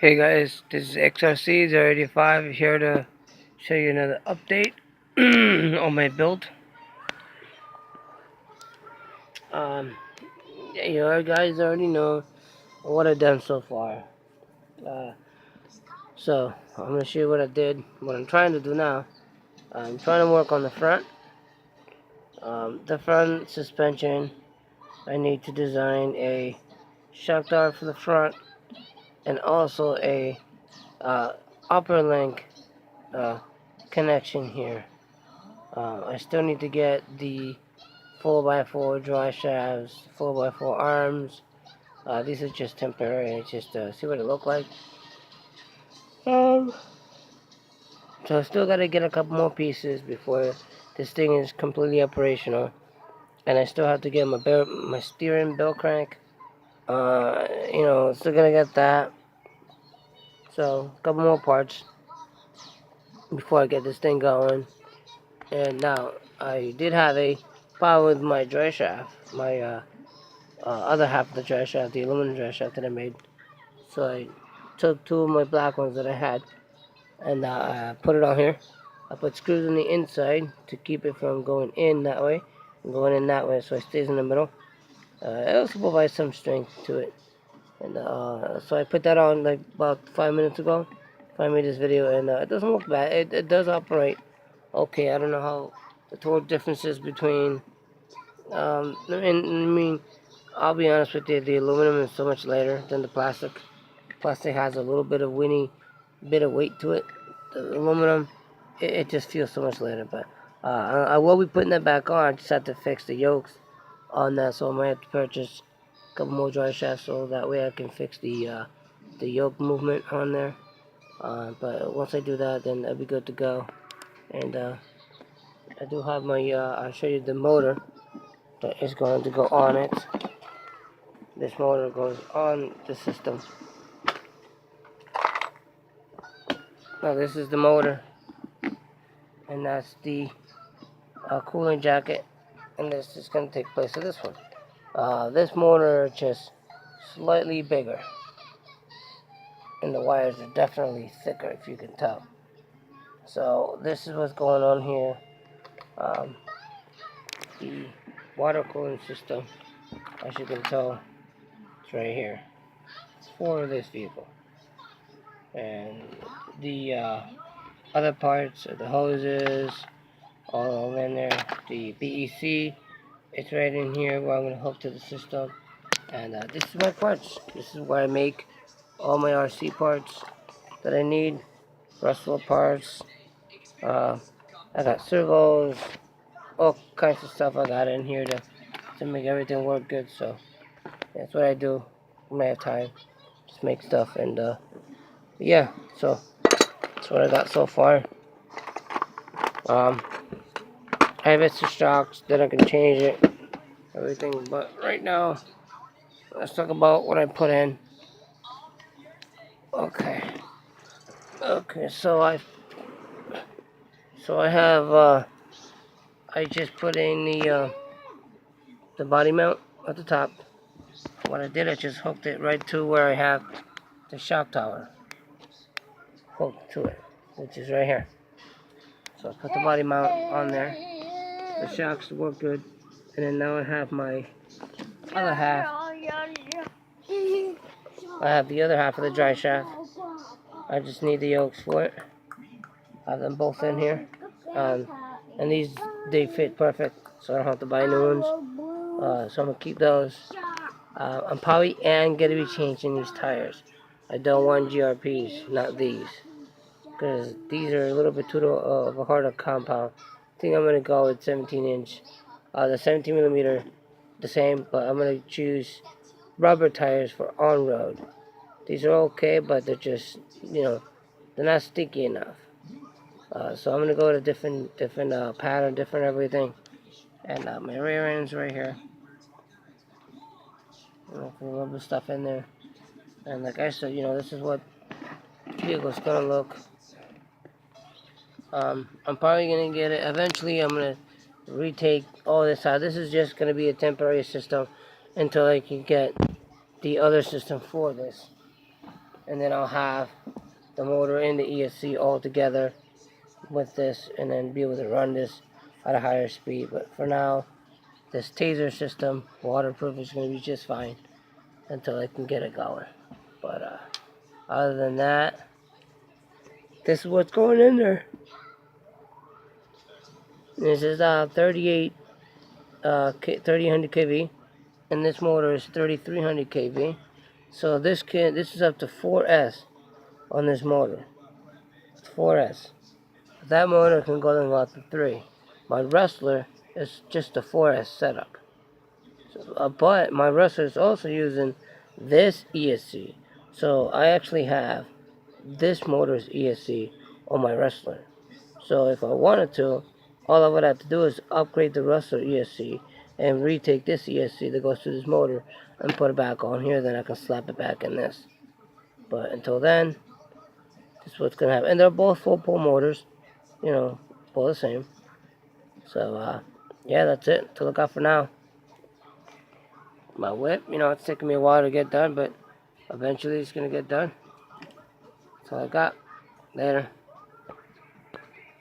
Hey guys, this is XRC085 here to show you another update on my build. Um, you guys already know what I've done so far. So I'm gonna show you what I did. What I'm trying to do now. I'm trying to work on the front. The front suspension. I need to design a shock tower for the front and also a upper link connection here. I still need to get the 4x4 dry shafts, 4x4 arms. These are just temporary. It's just see what it look like. Um, so I still gotta get a couple more pieces before this thing is completely operational. And I still have to get my steering bell crank. Still gonna get that. So a couple more parts before I get this thing going. And now I did have a problem with my dry shaft, my other half of the dry shaft, the aluminum dry shaft that I made. So I took two of my black ones that I had and I put it on here. I put screws on the inside to keep it from going in that way and going in that way, so it stays in the middle. It also provides some strength to it. And so I put that on like about 5 minutes ago if I made this video, and it doesn't look bad. It does operate okay. I don't know how the torque differences between I mean, I'll be honest with you, the aluminum is so much lighter than the plastic. Plastic has a little bit of bit of weight to it. The aluminum, it just feels so much lighter. But I will be putting that back on. I just have to fix the yokes on that, so I might have to purchase a couple more dry shafts so that way I can fix the yoke movement on there. But once I do that, then I'll be good to go. And I do have my, I'll show you the motor that is going to go on it. This motor goes on the system. Now this is the motor, and that's the cooling jacket, and this is going to take place of this one. This motor is just slightly bigger, and the wires are definitely thicker, if you can tell. So this is what's going on here. The water cooling system, as you can tell, it's right here. It's for this vehicle, and the other parts are the hoses, all in there. The BEC, it's right in here where I'm going to hook to the system. And this is my parts. This is where I make all my RC parts that I need. Russell parts. I got servos, all kinds of stuff I got in here to make everything work good. So that's what I do when I have time. Just make stuff, and yeah. So that's what I got so far. I have extra shocks that I can change it, everything. But right now, let's talk about what I put in. Okay. So I have I just put in the body mount at the top. What I did, I just hooked it right to where I have the shock tower hooked to it, which is right here. So I put the body mount on there. The shocks work good, and then now I have my other half. I have the other half of the dry shaft. I just need the yokes for it. I have them both in here, and these, they fit perfect, so I don't have to buy new ones. So I'm gonna keep those. I'm probably gonna be changing these tires. I don't want GRPs, not these, because these are a little bit too of a harder compound. I think I'm gonna go with 17-inch, the 17 millimeter, the same, but I'm gonna choose rubber tires for on-road. These are okay, but they're just, they're not sticky enough. So I'm gonna go with a different pattern, different everything. And my rear end's right here. Put a little bit of stuff in there. And like I said, this is what the vehicle's gonna look. I'm probably gonna get it. Eventually, I'm gonna retake all this out. This is just gonna be a temporary system until I can get the other system for this. and then I'll have the motor and the ESC all together with this, and then be able to run this at a higher speed. But for now, this Taser system, waterproof, is going to be just fine until I can get it going. But other than that, this is what's going in there. This is 38 3000 kV, and this motor is 3300 kV. So this is up to 4S on this motor. 4S. That motor can go up to 3. My Wrestler is just a 4S setup. So, but my Wrestler is also using this ESC. So I actually have this motor's ESC on my Wrestler. So if I wanted to, all I would have to do is upgrade the Wrestler ESC and retake this ESC that goes through this motor and put it back on here. Then I can slap it back in this. But until then, this is what's going to happen. And they're both full pull motors. You know, both the same. So, yeah, that's it to look out for now. My whip, you know, it's taking me a while to get done, but eventually it's going to get done. That's all I got. Later.